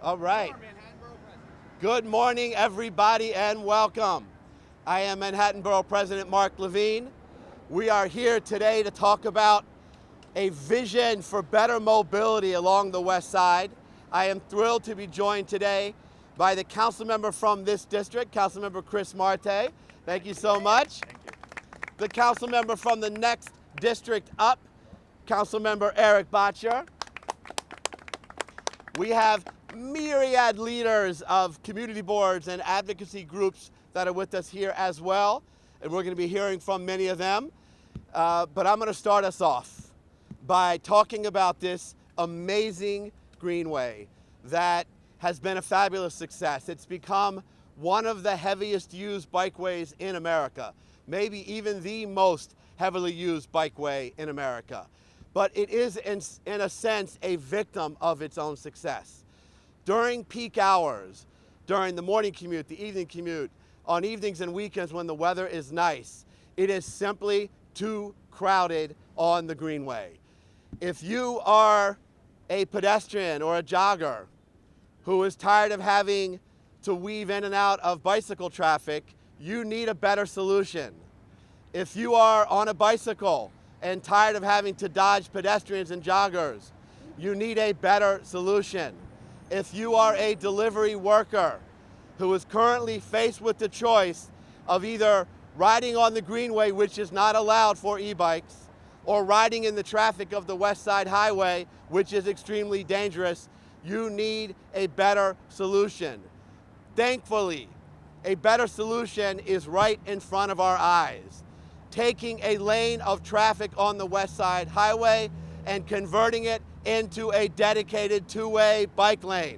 All right. Good morning, everybody, and welcome. I am Manhattan Borough President Mark Levine. We are here today to talk about a vision for better mobility along the West Side. I am thrilled to be joined today by the council member from this district, Councilmember Chris Martey. Thank you so much. Thank you. The council member from the next district up, Councilmember Eric Bocek. We have myriad leaders of community boards and advocacy groups that are with us here as well, and we're going to be hearing from many of them. But I'm going to start us off by talking about this amazing greenway that has been a fabulous success. It's become one of the heaviest used bikeways in America, maybe even the most heavily used bikeway in America. But it is, in a sense, a victim of its own success. During peak hours, during the morning commute, the evening commute, on evenings and weekends when the weather is nice, it is simply too crowded on the greenway. If you are a pedestrian or a jogger who is tired of having to weave in and out of bicycle traffic, you need a better solution. If you are on a bicycle and tired of having to dodge pedestrians and joggers, you need a better solution. If you are a delivery worker who is currently faced with the choice of either riding on the greenway, which is not allowed for e-bikes, or riding in the traffic of the West Side Highway, which is extremely dangerous, you need a better solution. Thankfully, a better solution is right in front of our eyes. Taking a lane of traffic on the West Side Highway and converting it into a dedicated two-way bike lane.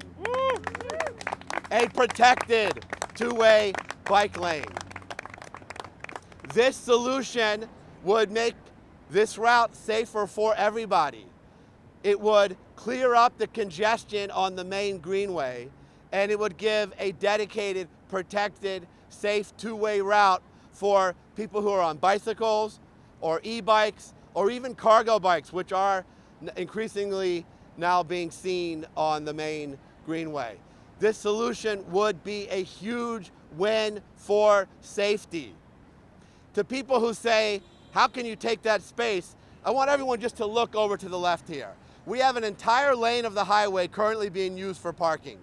A protected two-way bike lane. This solution would make this route safer for everybody. It would clear up the congestion on the main greenway, and it would give a dedicated, protected, safe two-way route for people who are on bicycles or e-bikes or even cargo bikes, which are increasingly now being seen on the main greenway. This solution would be a huge win for safety. To people who say, how can you take that space? I want everyone just to look over to the left here. We have an entire lane of the highway currently being used for parking.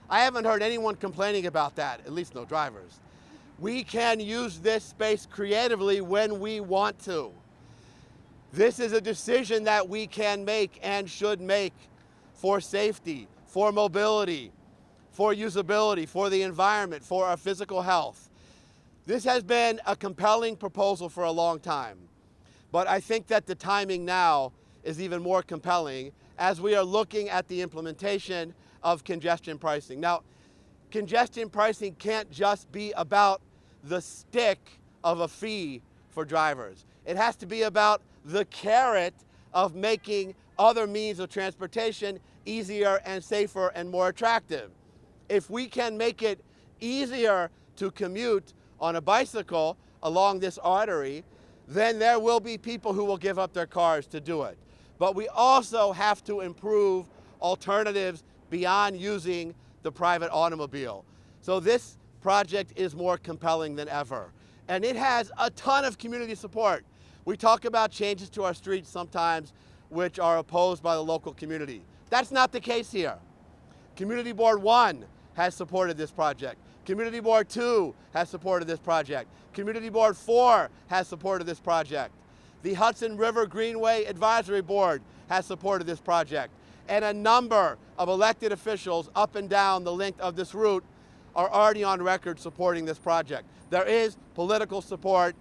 I haven't heard anyone complaining about that, at least no drivers. We can use this space creatively when we want to. This is a decision that we can make and should make for safety, for mobility, for usability, for the environment, for our physical health. This has been a compelling proposal for a long time, but I think that the timing now is even more compelling as we are looking at the implementation of congestion pricing. Now, congestion pricing can't just be about the stick of a fee for drivers. It has to be about the carrot of making other means of transportation easier and safer and more attractive. If we can make it easier to commute on a bicycle along this artery, then there will be people who will give up their cars to do it. But we also have to improve alternatives beyond using the private automobile. So this project is more compelling than ever. And it has a ton of community support. We talk about changes to our streets sometimes which are opposed by the local community. That's not the case here. Community Board 1 has supported this project. Community Board 2 has supported this project. Community Board 4 has supported this project. The Hudson River Greenway Advisory Board has supported this project. And a number of elected officials up and down the length of this route are already on record supporting this project. There is political support.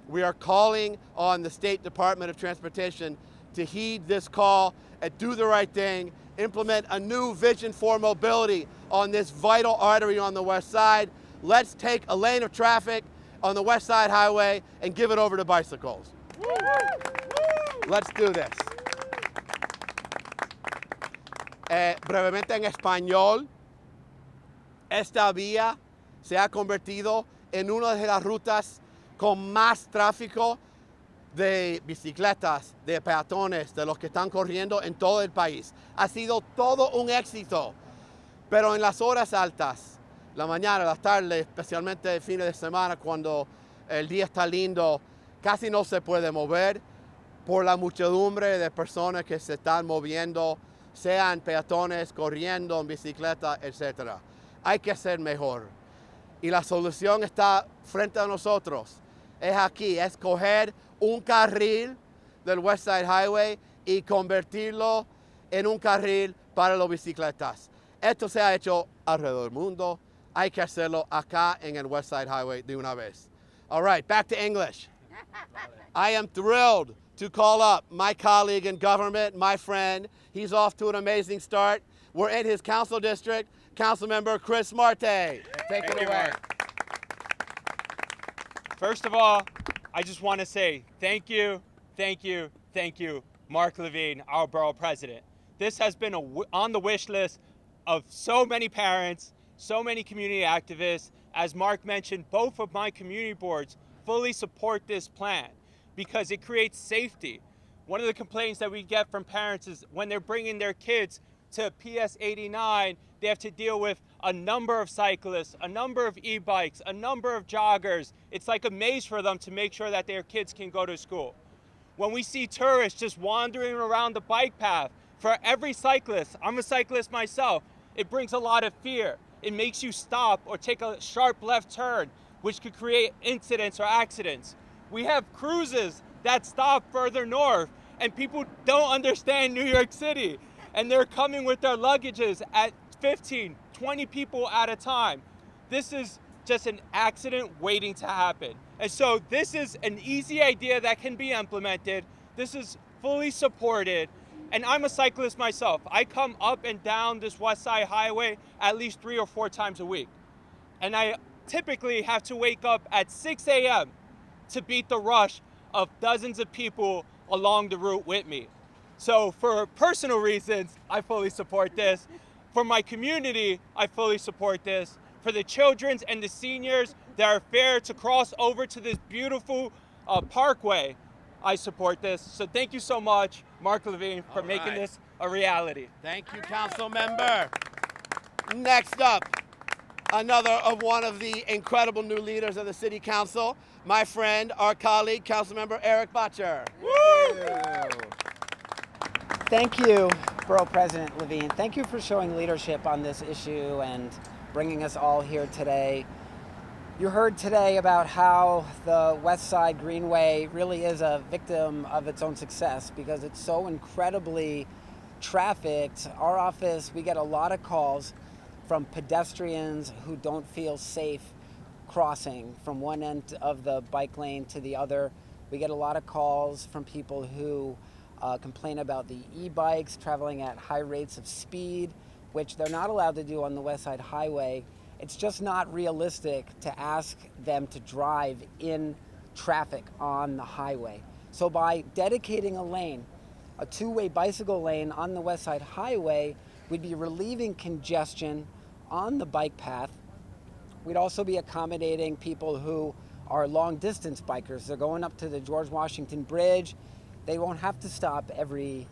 We are calling on the State Department of Transportation to heed this call and do the right thing, implement a new vision for mobility on this vital artery on the West Side. Let's take a lane of traffic on the West Side Highway and give it over to bicycles. Let's do this. Brevemente en español, esta vía se ha convertido en una de las rutas con más tráfico de bicicletas, de peatones, de los que están corriendo en todo el país. Ha sido todo un éxito. Pero en las horas altas, la mañana, las tardes, especialmente el fin de semana, cuando el día está lindo, casi no se puede mover por la muchedumbre de personas que se están moviendo, sean peatones, corriendo, en bicicleta, etc. Hay que hacer mejor. Y la solución está frente a nosotros. Es aquí, es coger un carril del West Side Highway y convertirlo en un carril para las bicicletas. Esto se ha hecho alrededor del mundo. Hay que hacerlo acá en el West Side Highway de una vez. All right, back to English. I am thrilled to call up my colleague in government, my friend. He's off to an amazing start. We're in his council district, Councilmember Chris Martey. Take it away. First of all, I just want to say thank you, Mark Levine, our borough president. This has been on the wish list of so many parents, so many community activists. As Mark mentioned, both of my community boards fully support this plan because it creates safety. One of the complaints that we get from parents is when they're bringing their kids to PS 89, they have to deal with a number of cyclists, a number of e-bikes, a number of joggers. It's like a maze for them to make sure that their kids can go to school. When we see tourists just wandering around the bike path, for every cyclist, I'm a cyclist myself, it brings a lot of fear. It makes you stop or take a sharp left turn, which could create incidents or accidents. We have cruises that stop further north, and people don't understand New York City, and they're coming with their luggages at 15, 20 people at a time. This is just an accident waiting to happen. And so this is an easy idea that can be implemented. This is fully supported. And I'm a cyclist myself. I come up and down this West Side Highway at least 3 or 4 times a week. And I typically have to wake up at 6 a.m. to beat the rush of dozens of people along the route with me. So for personal reasons, I fully support this. For my community, I fully support this. For the children and the seniors that are fair to cross over to this beautiful parkway, I support this. So thank you so much, Mark Levine, for making this a reality. Thank you, Council Member. Next up, another of one of the incredible new leaders of the City Council, my friend, our colleague, Councilmember Eric Bocek. Thank you, Borough President Levine. Thank you for showing leadership on this issue and bringing us all here today. You heard today about how the West Side Greenway really is a victim of its own success because it's so incredibly trafficked. Our office, we get a lot of calls from pedestrians who don't feel safe crossing from one end of the bike lane to the other. We get a lot of calls from people who complain about the e-bikes traveling at high rates of speed, which they're not allowed to do on the West Side Highway. It's just not realistic to ask them to drive in traffic on the highway. So by dedicating a lane, a two-way bicycle lane on the West Side Highway, we'd be relieving congestion on the bike path. We'd also be accommodating people who are long-distance bikers. They're going up to the George Washington Bridge. They won't have to stop every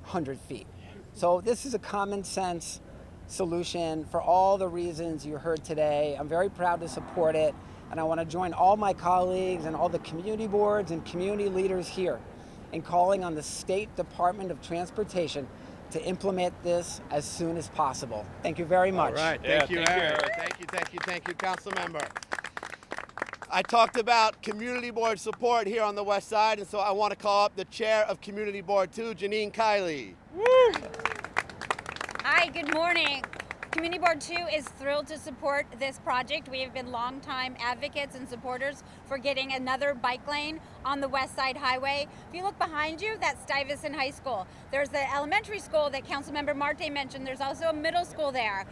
100 feet. So this is a common sense solution for all the reasons you heard today. I'm very proud to support it, and I want to join all my colleagues and all the community boards and community leaders here in calling on the State Department of Transportation to implement this as soon as possible. Thank you very much. All right, thank you, Eric. Thank you, Council Member. I talked about community board support here on the West Side, and so I want to call up the chair of Community Board 2, Janie Kiley. Woo! Hi, good morning. Community Board 2 is thrilled to support this project. We have been longtime advocates and supporters for getting another bike lane on the West Side Highway. If you look behind you, that's Stuyvesant High School. There's the elementary school that Councilmember Martey mentioned. There's also a middle school there.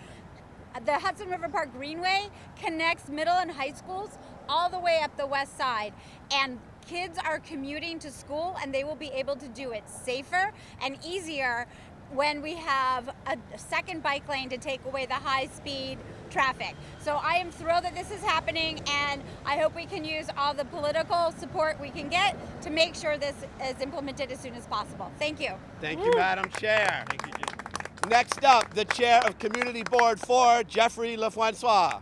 The Hudson River Greenway connects middle and high schools all the way up the west side. And kids are commuting to school, and they will be able to do it safer and easier when we have a second bike lane to take away the high-speed traffic. So I am thrilled that this is happening, and I hope we can use all the political support we can get to make sure this is implemented as soon as possible. Thank you. Thank you, Madam Chair. Thank you, Jim. Next up, the chair of Community Board 4, Jeffrey LeFrancois.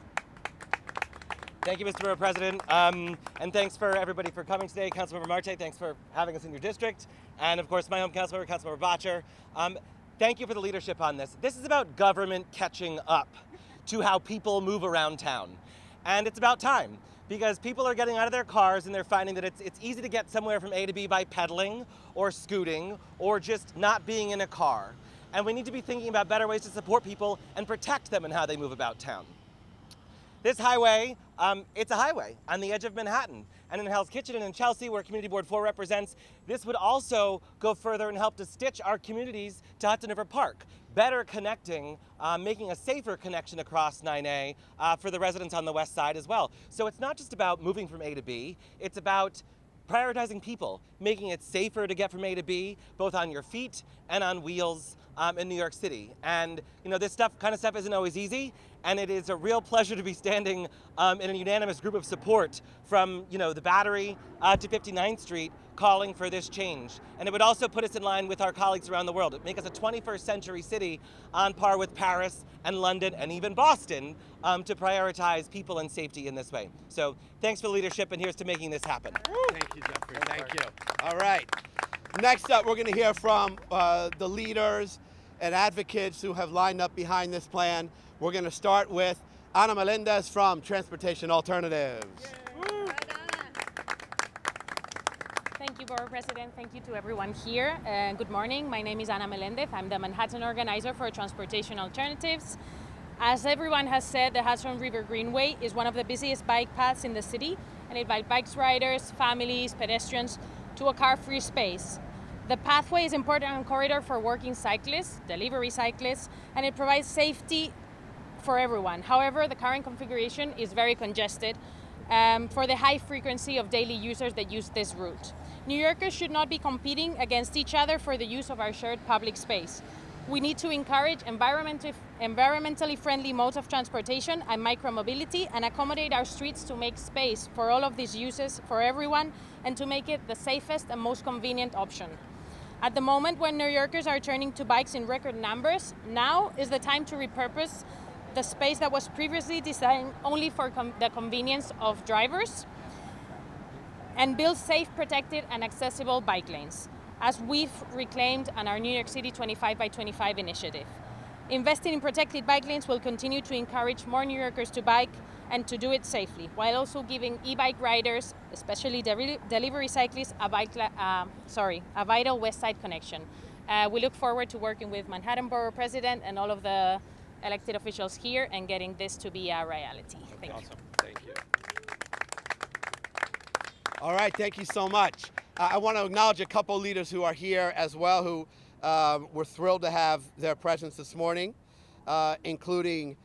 Thank you, Mr. Borough President, and thanks for everybody for coming today. Councilmember Martey, thanks for having us in your district, and of course my home councilmember, Councilmember Bocek. Thank you for the leadership on this. This is about government catching up to how people move around town, and it's about time, because people are getting out of their cars and they're finding that it's easy to get somewhere from A to B by pedaling or scooting or just not being in a car. And we need to be thinking about better ways to support people and protect them in how they move about town. This highway, it's a highway on the edge of Manhattan. And in Hell's Kitchen and in Chelsea, where Community Board 4 represents, this would also go further and help to stitch our communities to Hudson River Park, better connecting, making a safer connection across 9A for the residents on the west side as well. So it's not just about moving from A to B, it's about prioritizing people, making it safer to get from A to B, both on your feet and on wheels in New York City. And you know, this kind of stuff isn't always easy, and it is a real pleasure to be standing in a unanimous group of support from the Battery to 59th Street calling for this change. And it would also put us in line with our colleagues around the world. It would make us a 21st century city on par with Paris and London and even Boston to prioritize people and safety in this way. So thanks for the leadership, and here's to making this happen. Thank you, Jeffrey. Thank you. All right. Next up, we're going to hear from the leaders and advocates who have lined up behind this plan. We're going to start with Ana Mendez from Transportation Alternatives. Thank you, Borough President. Thank you to everyone here. Good morning. My name is Ana Mendez. I'm the Manhattan organizer for Transportation Alternatives. As everyone has said, the Hudson River Greenway is one of the busiest bike paths in the city, and it invites bike riders, families, pedestrians to a car-free space. The pathway is an important corridor for working cyclists, delivery cyclists, and it provides safety for everyone. However, the current configuration is very congested for the high frequency of daily users that use this route. New Yorkers should not be competing against each other for the use of our shared public space. We need to encourage environmentally friendly modes of transportation and micromobility, and accommodate our streets to make space for all of these uses for everyone, and to make it the safest and most convenient option. At the moment when New Yorkers are turning to bikes in record numbers, now is the time to repurpose the space that was previously designed only for the convenience of drivers, and build safe, protected, and accessible bike lanes, as we've reclaimed on our New York City 25 by 25 initiative. Investing in protected bike lanes will continue to encourage more New Yorkers to bike and to do it safely, while also giving e-bike riders, especially delivery cyclists, a vital West Side connection. We look forward to working with Manhattan Borough President and all of the elected officials here and getting this to be a reality. Thank you. Thank you. All right, thank you so much. I want to acknowledge a couple leaders who are here as well, who we're thrilled to have their presence this morning, including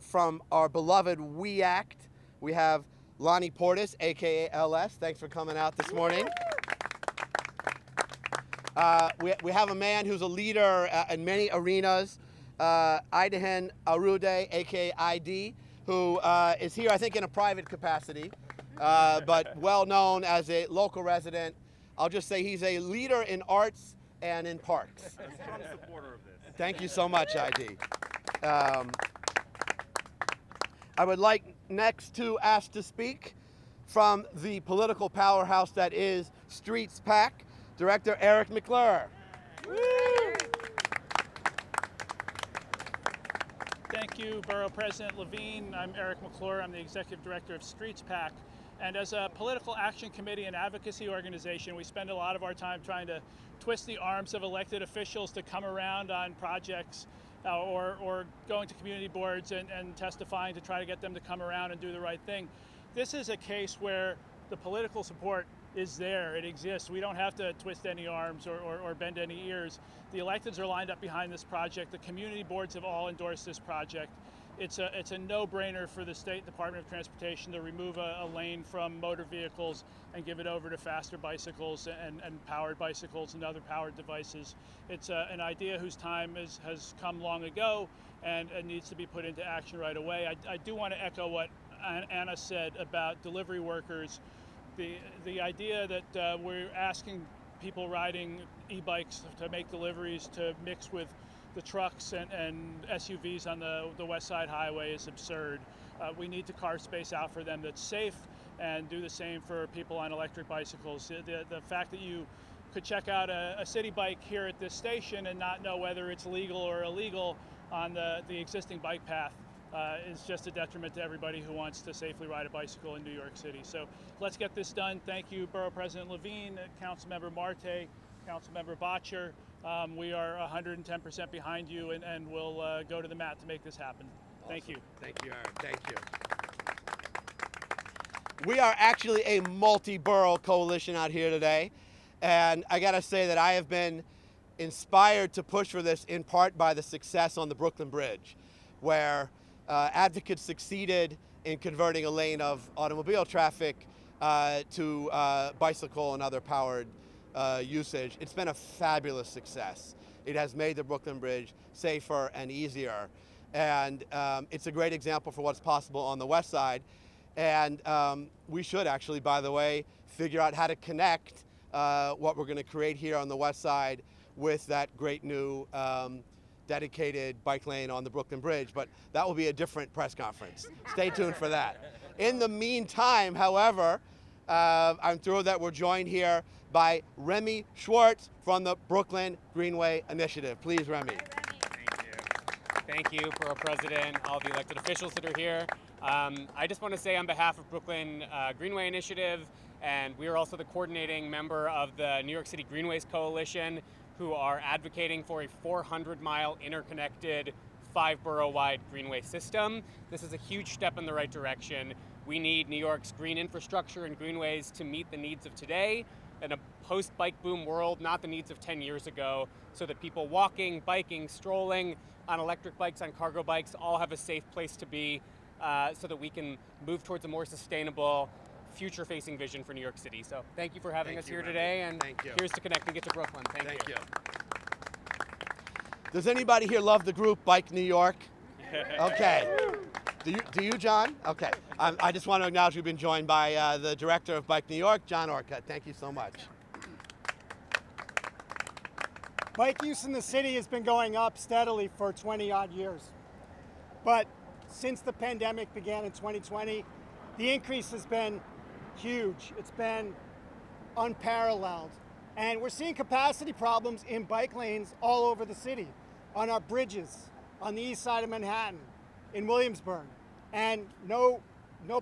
from our beloved We Act, we have Lonnie Portis, aka LS. Thanks for coming out this morning. We have a man who's a leader in many arenas, Idahan Arude, aka ID, who is here, I think, in a private capacity, but well known as a local resident. I'll just say he's a leader in arts and in parks. A strong supporter of this. Thank you so much, ID. I would like next to ask to speak from the political powerhouse that is StreetsPAC, Director Eric McClure. Thank you, Borough President Levine. I'm Eric McClure. I'm the Executive Director of StreetsPAC. And as a political action committee and advocacy organization, we spend a lot of our time trying to twist the arms of elected officials to come around on projects or going to community boards and testifying to try to get them to come around and do the right thing. This is a case where the political support is there, it exists. We don't have to twist any arms or bend any ears. The electeds are lined up behind this project. The community boards have all endorsed this project. It's a no-brainer for the State Department of Transportation to remove a lane from motor vehicles and give it over to faster bicycles and powered bicycles and other powered devices. It's an idea whose time has come long ago and needs to be put into action right away. I do want to echo what Anna said about delivery workers. The idea that we're asking people riding e-bikes to make deliveries to mix with the trucks and SUVs on the West Side Highway is absurd. We need to carve space out for them that's safe, and do the same for people on electric bicycles. The fact that you could check out a city bike here at this station and not know whether it's legal or illegal on the existing bike path is just a detriment to everybody who wants to safely ride a bicycle in New York City. So let's get this done. Thank you, Borough President Levine, Councilmember Martey, Councilmember Bocek. We are 110% behind you, and we'll go to the mat to make this happen. Awesome. Thank you. Thank you, Eric. Thank you. We are actually a multi-borough coalition out here today. And I gotta say that I have been inspired to push for this in part by the success on the Brooklyn Bridge, where advocates succeeded in converting a lane of automobile traffic to bicycle and other powered usage. It's been a fabulous success. It has made the Brooklyn Bridge safer and easier. And it's a great example for what's possible on the West Side. And we should actually, by the way, figure out how to connect what we're going to create here on the West Side with that great new dedicated bike lane on the Brooklyn Bridge, but that will be a different press conference. Stay tuned for that. In the meantime, however, I'm thrilled that we're joined here by Remy Schwartz from the Brooklyn Greenway Initiative. Please, Remy. Thank you, Borough President, all the elected officials that are here. I just want to say on behalf of Brooklyn Greenway Initiative, and we are also the coordinating member of the New York City Greenways Coalition, who are advocating for a 400-mile interconnected 5-borough-wide greenway system. This is a huge step in the right direction. We need New York's green infrastructure and greenways to meet the needs of today in a post-bike boom world, not the needs of 10 years ago, so that people walking, biking, strolling, on electric bikes, on cargo bikes, all have a safe place to be, so that we can move towards a more sustainable, future-facing vision for New York City. So thank you for having us here today, and here's to connect and get to Brooklyn. Thank you. Does anybody here love the group Bike New York? Okay. Do you, John? Okay. I just want to acknowledge we've been joined by the director of Bike New York, John Orcutt. Thank you so much. Bike use in the city has been going up steadily for 20-odd years. But since the pandemic began in 2020, the increase has been huge. It's been unparalleled. And we're seeing capacity problems in bike lanes all over the city, on our bridges, on the east side of Manhattan, in Williamsburg, and no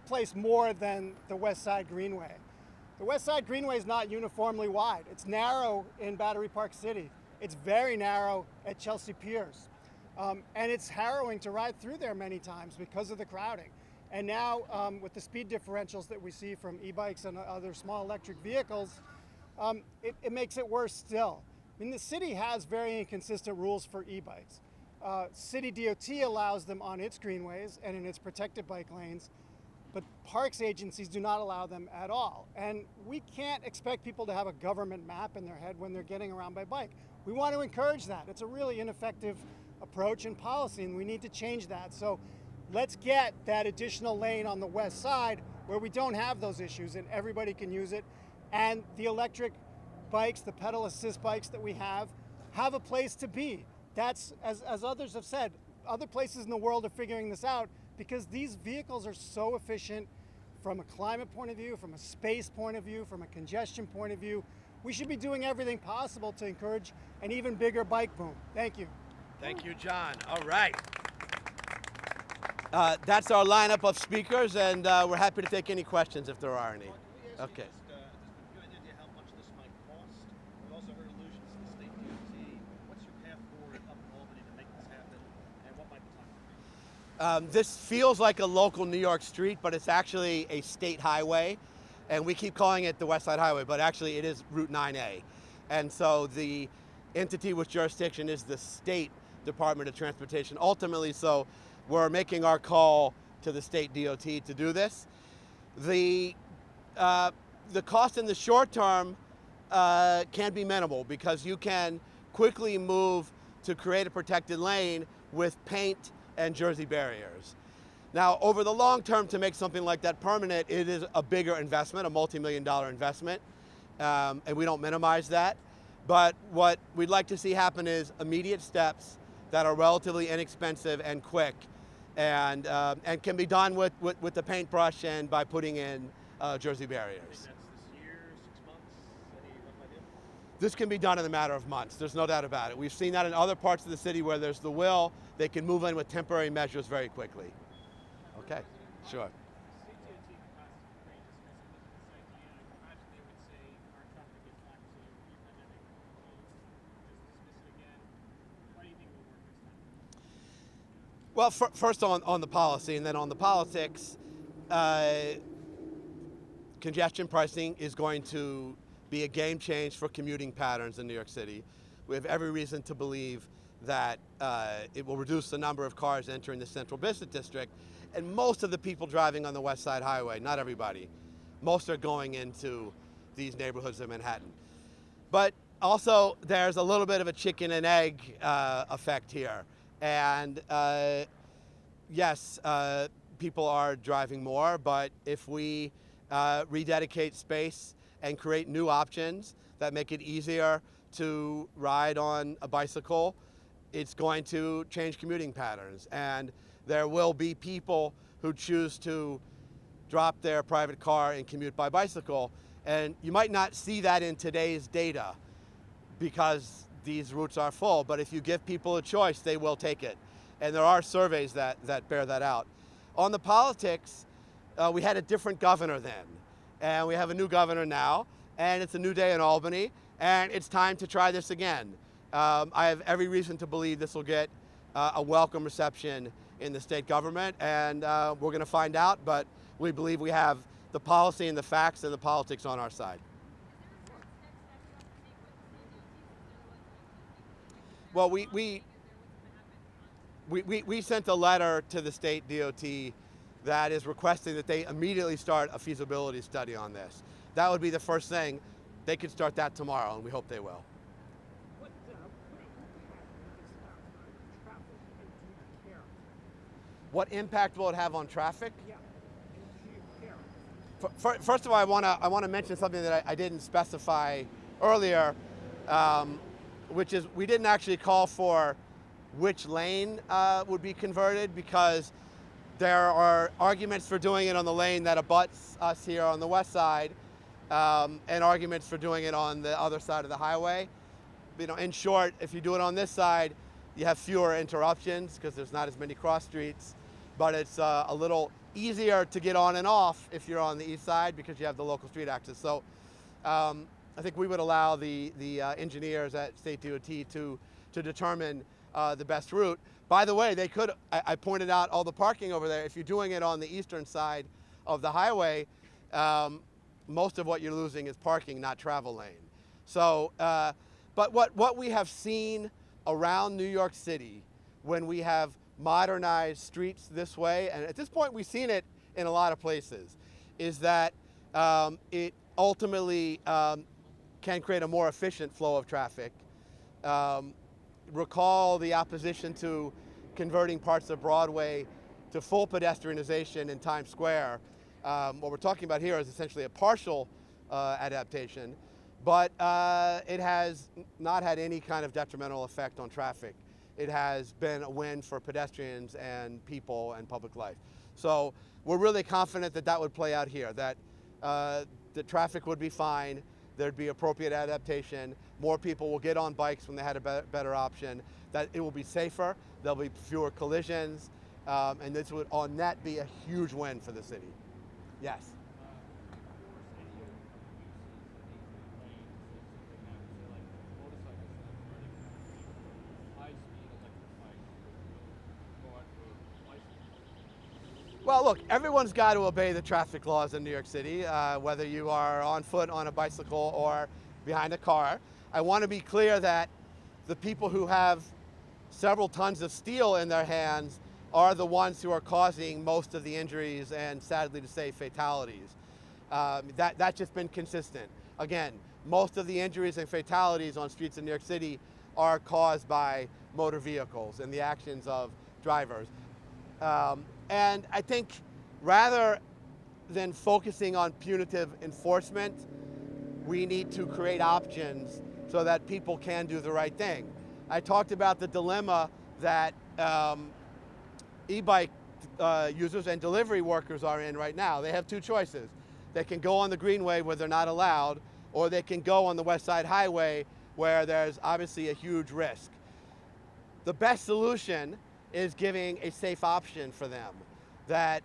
place more than the West Side Greenway. The West Side Greenway is not uniformly wide. It's narrow in Battery Park City. It's very narrow at Chelsea Piers. And it's harrowing to ride through there many times because of the crowding. And now with the speed differentials that we see from e-bikes and other small electric vehicles, it makes it worse still. I mean, the city has very inconsistent rules for e-bikes. City DOT allows them on its greenways and in its protected bike lanes, but parks agencies do not allow them at all. And we can't expect people to have a government map in their head when they're getting around by bike. We want to encourage that. It's a really ineffective approach and policy, and we need to change that. So let's get that additional lane on the west side where we don't have those issues and everybody can use it. And the electric bikes, the pedal assist bikes that we have a place to be. That's, as others have said, other places in the world are figuring this out because these vehicles are so efficient from a climate point of view, from a space point of view, from a congestion point of view. We should be doing everything possible to encourage an even bigger bike boom. Thank you. Thank you, John. All right. That's our lineup of speakers, and we're happy to take any questions if there are any. Okay. This feels like a local New York street, but it's actually a state highway, and we keep calling it the West Side Highway, but actually it is Route 9A. And so the entity with jurisdiction is the State Department of Transportation. Ultimately, so we're making our call to the state DOT to do this. The cost in the short term can be minimal because you can quickly move to create a protected lane with paint and Jersey barriers. Now, over the long term, to make something like that permanent, it is a bigger investment, a multi-million-dollar investment, and we don't minimize that. But what we'd like to see happen is immediate steps that are relatively inexpensive and quick, and can be done with the paintbrush and by putting in Jersey barriers. That's this year, 6 months, any rough idea? This can be done in a matter of months. There's no doubt about it. We've seen that in other parts of the city where there's the will. They can move in with temporary measures very quickly. Okay, sure. Well, first on the policy and then on the politics, congestion pricing is going to be a game change for commuting patterns in New York City. We have every reason to believe that it will reduce the number of cars entering the central business district, and most of the people driving on the West Side Highway, not everybody, most are going into these neighborhoods of Manhattan. But also there's a little bit of a chicken and egg effect here. And yes, people are driving more, but if we rededicate space and create new options that make it easier to ride on a bicycle, it's going to change commuting patterns. And there will be people who choose to drop their private car and commute by bicycle. And you might not see that in today's data because these routes are full, but if you give people a choice, they will take it. And there are surveys that bear that out. On the politics, we had a different governor then, and we have a new governor now, and it's a new day in Albany, and it's time to try this again. I have every reason to believe this will get a welcome reception in the state government, and we're going to find out, but we believe we have the policy and the facts and the politics on our side. Well, we sent a letter to the state DOT that is requesting that they immediately start a feasibility study on this. That would be the first thing. They could start that tomorrow, and we hope they will. What impact will it have on traffic? First of all, I want to mention something that I didn't specify earlier, which is we didn't actually call for which lane would be converted, because there are arguments for doing it on the lane that abuts us here on the west side, and arguments for doing it on the other side of the highway. You know, in short, if you do it on this side, you have fewer interruptions because there's not as many cross streets, but it's a little easier to get on and off if you're on the east side because you have the local street access. So I think we would allow the engineers at State DOT to determine the best route. By the way, they could, I pointed out all the parking over there. If you're doing it on the eastern side of the highway, most of what you're losing is parking, not travel lane. So, but what we have seen around New York City when we have modernized streets this way, and at this point we've seen it in a lot of places, is that it ultimately can create a more efficient flow of traffic. Recall the opposition to converting parts of Broadway to full pedestrianization in Times Square. What we're talking about here is essentially a partial adaptation, but it has not had any kind of detrimental effect on traffic. It has been a win for pedestrians and people and public life. So we're really confident that that would play out here, that the traffic would be fine, there'd be appropriate adaptation, more people will get on bikes when they had a better option, that it will be safer, there'll be fewer collisions, and this would on net be a huge win for the city. Yes. Well, look, everyone's got to obey the traffic laws in New York City, whether you are on foot, on a bicycle, or behind a car. I want to be clear that the people who have several tons of steel in their hands are the ones who are causing most of the injuries and, sadly to say, fatalities. That's just been consistent. Again, most of the injuries and fatalities on streets in New York City are caused by motor vehicles and the actions of drivers. And I think rather than focusing on punitive enforcement, we need to create options so that people can do the right thing. I talked about the dilemma that e-bike users and delivery workers are in right now. They have two choices. They can go on the Greenway where they're not allowed, or they can go on the West Side Highway where there's obviously a huge risk. The best solution is giving a safe option for them that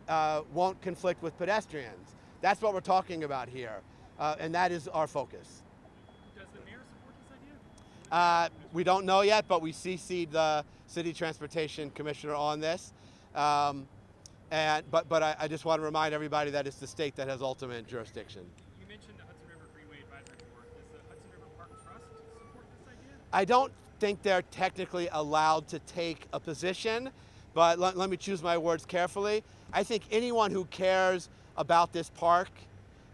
won't conflict with pedestrians. That's what we're talking about here, and that is our focus. Does the mayor support this idea? We don't know yet, but we CC'd the City Transportation Commissioner on this. But I just want to remind everybody that it's the state that has ultimate jurisdiction. You mentioned the Hudson River Greenway Advisory Board. Does the Hudson River Park Trust support this idea? I don't think they're technically allowed to take a position, but let me choose my words carefully. I think anyone who cares about this park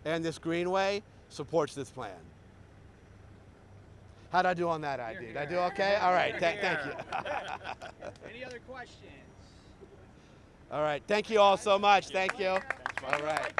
and this greenway supports this plan. How'd I do on that ID? Did I do okay? All right, thank you. Any other questions? All right, thank you all so much. Thank you. All All right.